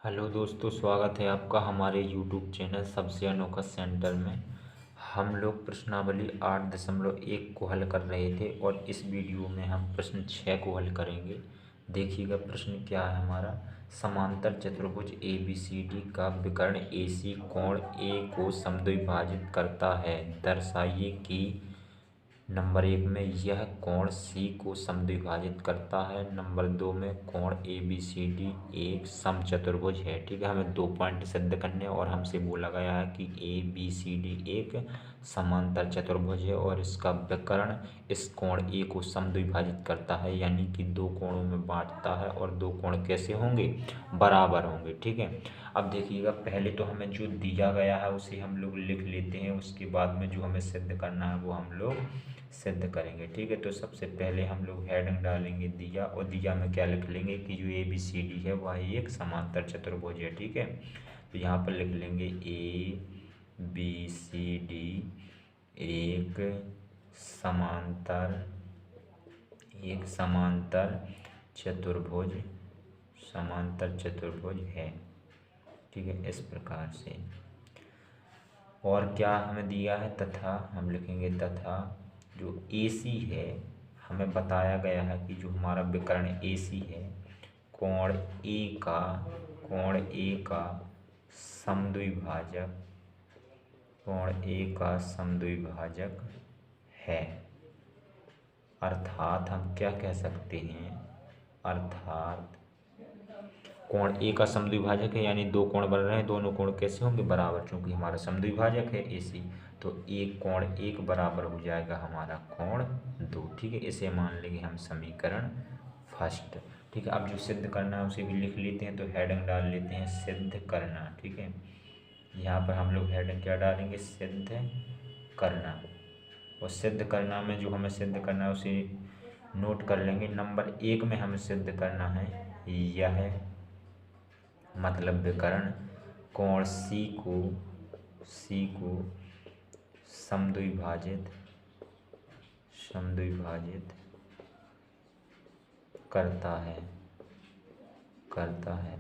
Hello दोस्तों, स्वागत है आपका हमारे यूट्यूब चैनल सबसे अनोखा सेंटर में। हम लोग प्रश्नावली 8.1 को हल कर रहे थे और इस वीडियो में हम प्रश्न 6 को हल करेंगे। देखिएगा प्रश्न क्या है हमारा। समांतर चतुर्भुज ए बी सी डी का विकर्ण ए सी कोण ए को समद्विभाजित करता है। दर्शाइए कि नंबर 1 में यह कोण सी को समद्विभाजित करता है। नंबर 2 में कोण ए बी सी डी एक समचतुर्भुज है। ठीक है, हमें 2 पॉइंट सिद्ध करने और हमसे बोला गया है कि ए बी सी डी एक समांतर चतुर्भुज है और इसका विकर्ण इस कोण ए को समद्विभाजित करता है, यानी कि दो कोणों में बांटता है। और दो कोण कैसे होंगे? बराबर होंगे। ठीक है, अब देखिएगा पहले तो हमें जो दिया गया है उसे हम लोग लिख लेते हैं, उसके बाद में जो हमें सिद्ध करना है वो हम लोग सिद्ध करेंगे। ठीक है, तो सबसे पहले हम लोग हेडिंग डालेंगे दिया, और दिया में क्या लिख लेंगे कि जो ए बी सी डी है वह एक समांतर चतुर्भुज है। ठीक है, तो यहाँ पर लिख लेंगे ए बी सी डी एक समांतर चतुर्भुज है। ठीक है, इस प्रकार से। और क्या हमें दिया है? तथा हम लिखेंगे तथा जो ए सी है, हमें बताया गया है कि जो हमारा विकर्ण ए सी है कोण ए का समद्विभाजक है। अर्थात हम क्या कह सकते हैं? अर्थात कोण ए का समद्विभाजक है, यानी दो कोण बन रहे हैं, दोनों कोण कैसे होंगे? बराबर, क्योंकि हमारा समद्विभाजक है ए सी। तो एक कोण एक बराबर हो जाएगा हमारा कोण दो। ठीक है, इसे मान लेंगे हम समीकरण फर्स्ट। ठीक है, अब जो सिद्ध करना है उसे भी लिख लेते हैं, तो हेडिंग डाल लेते हैं सिद्ध करना। ठीक है, यहाँ पर हम लोग हेडिंग क्या डालेंगे? सिद्ध करना। और सिद्ध करना में जो हमें सिद्ध करना है उसे नोट कर लेंगे। नंबर 1 में हमें सिद्ध करना है यह, मतलब विकर्ण कोण सी को समद्विभाजित करता है।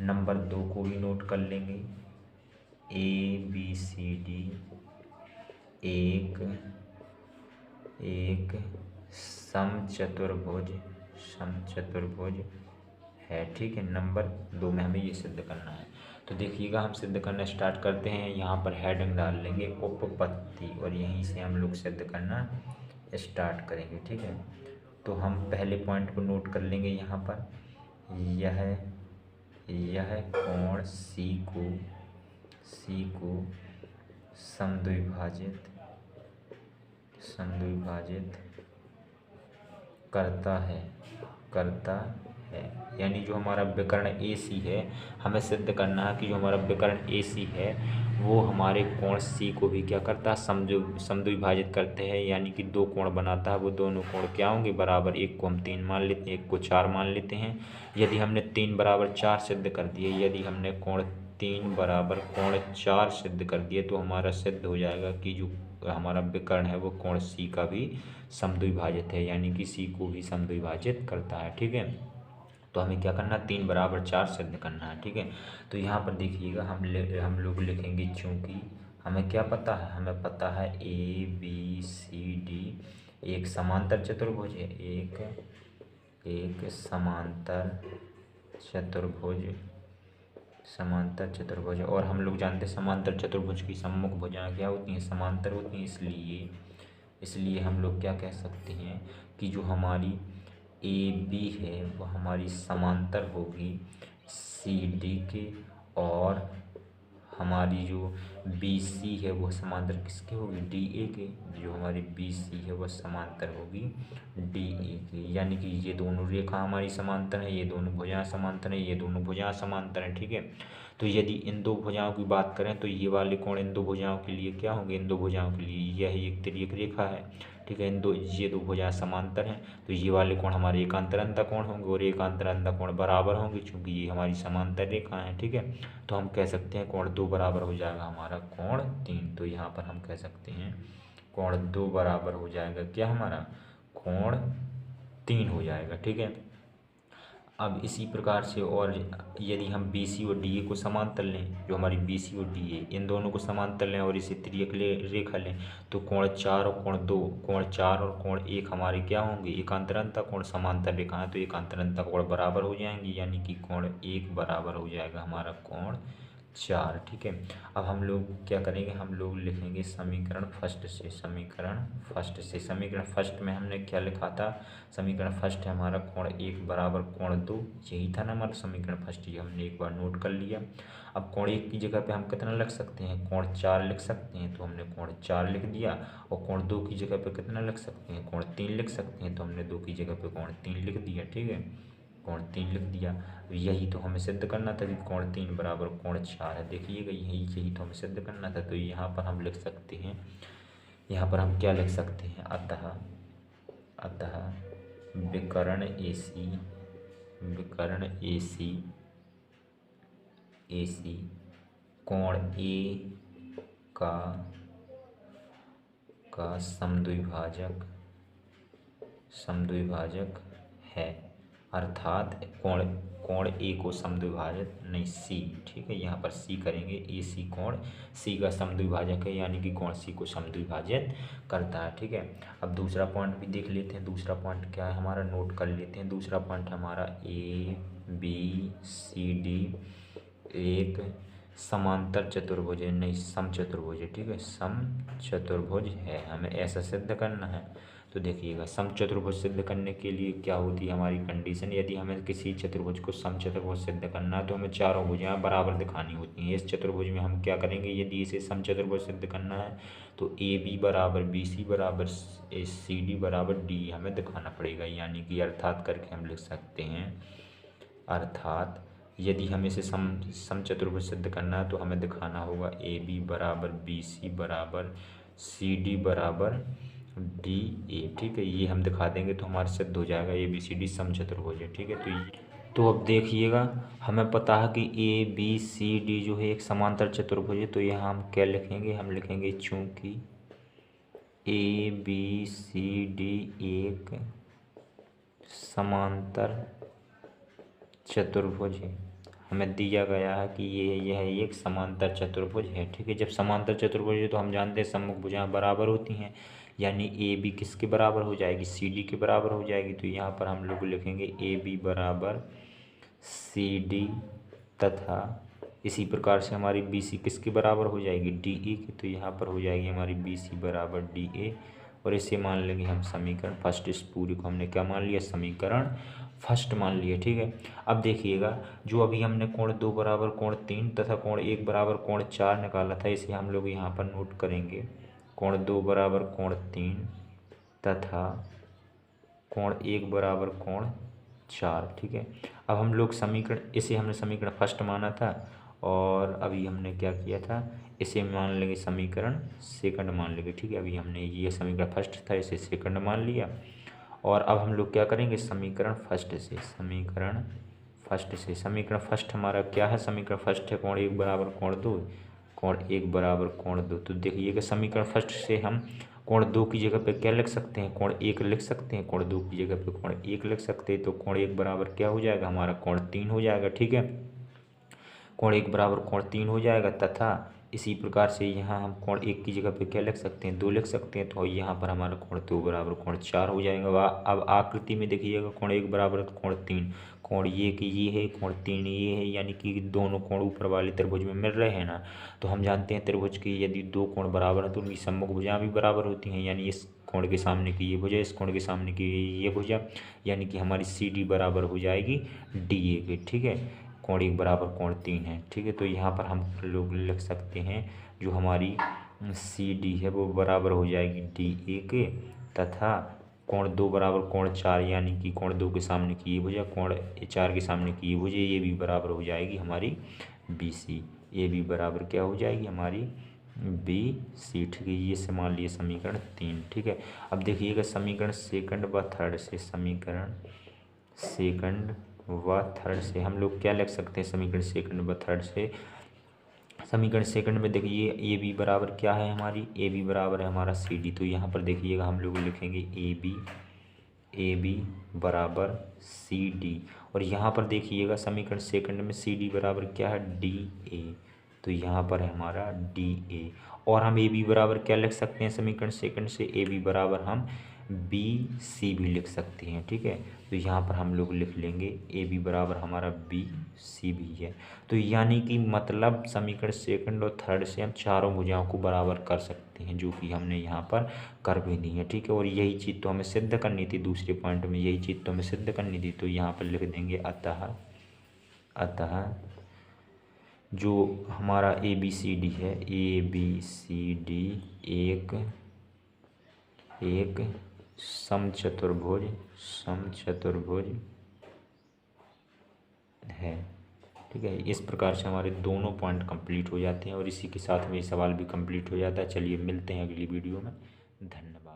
नंबर 2 को भी नोट कर लेंगे। ए बी सी डी एक समचतुर्भुज है। ठीक है, नंबर 2 में हमें ये सिद्ध करना है। तो देखिएगा हम सिद्ध करना स्टार्ट करते हैं। यहाँ पर हेडिंग डाल लेंगे उपपत्ति, और यहीं से हम लोग सिद्ध करना स्टार्ट करेंगे। ठीक है, तो हम पहले पॉइंट को नोट कर लेंगे। यहाँ पर यह कोण सी को समद्विभाजित करता है, यानी जो हमारा विकर्ण ए सी है, हमें सिद्ध करना है कि जो हमारा विकर्ण ए सी है वो हमारे कोण सी को भी क्या करता है? समद्विभाजित करते हैं, यानी कि दो कोण बनाता है। वो दोनों कोण क्या होंगे? बराबर। एक को हम 3 मान लेते हैं, एक को 4 मान लेते हैं। यदि हमने 3 बराबर 4 सिद्ध कर दिए, यदि हमने कोण 3 बराबर कोण 4 सिद्ध कर दिए, तो हमारा सिद्ध हो जाएगा कि जो हमारा विकर्ण है वो कोण सी का भी समद्विभाजित है, यानी कि सी को भी समद्विभाजित करता है। ठीक है, तो हमें क्या करना है? 3 बराबर 4 सिद्ध करना है। ठीक है, तो यहाँ पर देखिएगा हम लोग लिखेंगे, चूँकि हमें क्या पता है? हमें पता है ए बी सी डी एक समांतर चतुर्भुज है। एक समांतर चतुर्भुज है। और हम लोग जानते हैं समांतर चतुर्भुज की सम्मुख भुजाएं क्या होती हैं? समांतर होती हैं। इसलिए हम लोग क्या कह सकते हैं कि जो हमारी ए बी है वो हमारी समांतर होगी सी डी के, और हमारी जो बी सी है वो समांतर किसके होगी? डी ए के। जो हमारी बी सी है वह समांतर होगी डी ए की, यानी कि ये दोनों रेखा हमारी समांतर है, ये दोनों भुजाएं समांतर है, ये दोनों भुजाएं समांतर है। ठीक है, तो यदि इन दो भुजाओं की बात करें तो ये वाले कोण इन दो भुजाओं के लिए क्या होंगे? इन दो भुजाओं के लिए यह एक तिर्यक रेखा है। ठीक है, ये दो भुजाएं समांतर हैं, तो ये वाले कोण हमारे एकांतरंता कोण होंगे, और एकांतरंता कोण बराबर होंगे, चूंकि ये हमारी समांतर रेखा है। ठीक है, तो हम कह सकते हैं कोण 2 बराबर हो जाएगा हमारा कोण 3। तो यहाँ पर हम कह सकते हैं कोण 2 बराबर हो जाएगा क्या? हमारा कोण 3 हो जाएगा। ठीक है, अब इसी प्रकार से और यदि हम बी सी और डी ए को समांतर लें, जो हमारी बी सी और डी ए इन दोनों को समांतर लें और इसे तिर्यक रेखा लें, तो कोण 4 और कोण 2, कोण 4 और कोण 1 हमारे क्या होंगे, एकांतरंता कोण समांतर रेखा है तो एकांतरंता कोण बराबर हो जाएंगी, यानी कि कोण 1 बराबर हो जाएगा हमारा कोण 4। ठीक है, अब हम लोग क्या करेंगे, हम लोग लिखेंगे समीकरण फर्स्ट से। समीकरण फर्स्ट में हमने क्या लिखा था, समीकरण फर्स्ट है हमारा कोण 1 बराबर कोण 2, यही था ना हमारा समीकरण फर्स्ट, ये हमने एक बार नोट कर लिया। अब कोण 1 की जगह पे हम कितना लिख सकते हैं, कोण 4 लिख सकते हैं, तो हमने कोण 4 लिख दिया। और कोण 2 की जगह पे कितना लिख सकते हैं, कोण 3 लिख सकते हैं, तो हमने 2 की जगह पे कोण 3 लिख दिया। ठीक है, कोण 3 लिख दिया। यही तो हमें सिद्ध करना था कि कोण 3 बराबर कोण 4 है। देखिएगा यही तो हमें सिद्ध करना था। तो यहाँ पर हम लिख सकते हैं, यहाँ पर हम क्या लिख सकते हैं, अतः विकर्ण AC कोण A का समद्विभाजक है, अर्थात कोण ए को समद्विभाजक नहीं सी। ठीक है, यहाँ पर सी करेंगे, ए सी कोण सी का समद्विभाजक है, यानी कि कोण सी को समद्विभाजित करता है। ठीक है, अब दूसरा पॉइंट भी देख लेते हैं। दूसरा पॉइंट क्या है हमारा, नोट कर लेते हैं। दूसरा पॉइंट हमारा ABCD एक समांतर चतुर्भुज है, नहीं समचतुर्भुज है। ठीक है, समचतुर्भुज है, हमें ऐसा सिद्ध करना है। तो देखिएगा, समचतुर्भुज सिद्ध करने के लिए क्या होती है हमारी कंडीशन, यदि हमें किसी चतुर्भुज को समचतुर्भुज सिद्ध करना है तो हमें चारों भुजाएं बराबर दिखानी होती हैं। इस चतुर्भुज में हम क्या करेंगे, यदि इसे समचतुर्भुज सिद्ध करना है तो AB बराबर BC बराबर CD बराबर D हमें दिखाना पड़ेगा, यानी कि अर्थात करके हम लिख सकते हैं, अर्थात यदि हमें इसे समचतुर्भुज सिद्ध करना है तो हमें दिखाना होगा AB बराबर BC बराबर CD बराबर DA। ठीक है, ये हम दिखा देंगे तो हमारे सिद्ध हो जाएगा ABCD समचतुर्भुज है। ठीक है, तो अब देखिएगा, हमें पता है कि ABCD जो है एक समांतर चतुर्भुज है, तो यहाँ हम क्या लिखेंगे, हम लिखेंगे चूंकि ABCD एक समांतर चतुर्भुज है, हमें दिया गया है कि यह एक समांतर चतुर्भुज है। ठीक है, जब समांतर चतुर्भुज है तो हम जानते हैं सम्मुख भुजाएं बराबर होती हैं, यानी AB किसके बराबर हो जाएगी, CD के बराबर हो जाएगी। तो यहाँ पर हम लोग लिखेंगे AB बराबर CD तथा इसी प्रकार से हमारी BC किसके बराबर हो जाएगी, DA की। तो यहाँ पर हो जाएगी हमारी BC बराबर DA, और इसे मान लेंगे हम समीकरण फर्स्ट। इस पूरी को हमने क्या मान लिया, समीकरण फर्स्ट मान लिया। ठीक है, अब देखिएगा, जो अभी हमने कोण 2 बराबर कोण 3 तथा कोण 1 बराबर कोण 4 निकाला था, इसे हम लोग यहाँ पर नोट करेंगे। कोण 2 बराबर कोण 3 तथा कोण 1 बराबर कोण 4। ठीक है, अब हम लोग समीकरण, इसे हमने समीकरण फर्स्ट माना था और अभी हमने क्या किया था, इसे मान लेंगे समीकरण सेकंड मान लेंगे। ठीक है, अभी हमने ये समीकरण फर्स्ट था, इसे सेकंड मान लिया। और अब हम लोग क्या करेंगे, समीकरण फर्स्ट से समीकरण फर्स्ट हमारा क्या है, समीकरण फर्स्ट है कोण 1 बराबर कोण 2, कोण 1 बराबर कोण 2। तो देखिएगा, समीकरण फर्स्ट से हम कोण 2 की जगह पे क्या लिख सकते हैं, कोण 1 लिख सकते हैं, कोण 2 की जगह पे कोण 1 लिख सकते हैं। तो कोण 1 बराबर क्या हो जाएगा, हमारा कोण 3 हो जाएगा। ठीक है, कोण 1 बराबर कोण 3 हो जाएगा, तथा इसी प्रकार से यहाँ हम कोण 1 की जगह पे क्या लिख सकते हैं, 2 लिख सकते हैं। तो यहाँ पर हमारा कोण 2 बराबर कोण 4 हो जाएगा। अब आकृति में देखिएगा, कोण 1 बराबर कोण 3, कोण ये है, कोण 3 ये है, यानी कि दोनों कोण ऊपर वाले त्रिभुज में मिल रहे हैं ना। तो हम जानते हैं त्रिभुज की यदि दो कोण बराबर हैं तो उनकी सम्मुख भुजाएं भी बराबर होती हैं, यानी इस कोण के सामने की ये भुजा, इस कोण के सामने की ये भुजा, यानी कि हमारी CD बराबर हो जाएगी DA के। ठीक है, कोण 1 बराबर कोण 3 है। ठीक है, तो यहाँ पर हम लोग लिख सकते हैं जो हमारी CD है वो बराबर हो जाएगी DA के, तथा कोण 2 बराबर कोण 4, यानी कि कोण 2 के सामने की ये भुजा, कोण 4 के सामने की ये भुजा, ये भी बराबर हो जाएगी हमारी BC। ये भी बराबर क्या हो जाएगी हमारी BC। ठीक है, ये से मान लिए समीकरण 3। ठीक है, अब देखिएगा समीकरण सेकंड व थर्ड से, समीकरण सेकंड व थर्ड से हम लोग क्या लिख सकते हैं, समीकरण सेकंड व थर्ड से, समीकरण सेकंड में देखिए AB बराबर क्या है हमारी, AB बराबर है हमारा CD। तो यहाँ पर देखिएगा हम लोग लिखेंगे ए बी बराबर सी डी। और यहाँ पर देखिएगा समीकरण सेकंड में सी डी बराबर क्या है, डी ए। तो यहाँ पर है हमारा डी ए। और हम ए बी बराबर क्या लिख सकते हैं समीकरण सेकंड से, ए बी बराबर हम बी सी भी लिख सकते हैं। ठीक है, तो यहाँ पर हम लोग लिख लेंगे ए बी बराबर हमारा बी सी भी है। तो यानी कि मतलब समीकरण सेकंड और थर्ड से हम चारों भुजाओं को बराबर कर सकते हैं, जो कि हमने यहाँ पर कर भी दी है। ठीक है, और यही चीज़ तो हमें सिद्ध करनी थी, दूसरे पॉइंट में यही चीज़ तो हमें सिद्ध करनी थी। तो यहाँ पर लिख देंगे अतः जो हमारा ए बी सी डी है, ए बी सी डी एक समचतुर्भुज है। ठीक है, इस प्रकार से हमारे दोनों पॉइंट कंप्लीट हो जाते हैं और इसी के साथ में ये सवाल भी कंप्लीट हो जाता है। चलिए मिलते हैं अगली वीडियो में। धन्यवाद।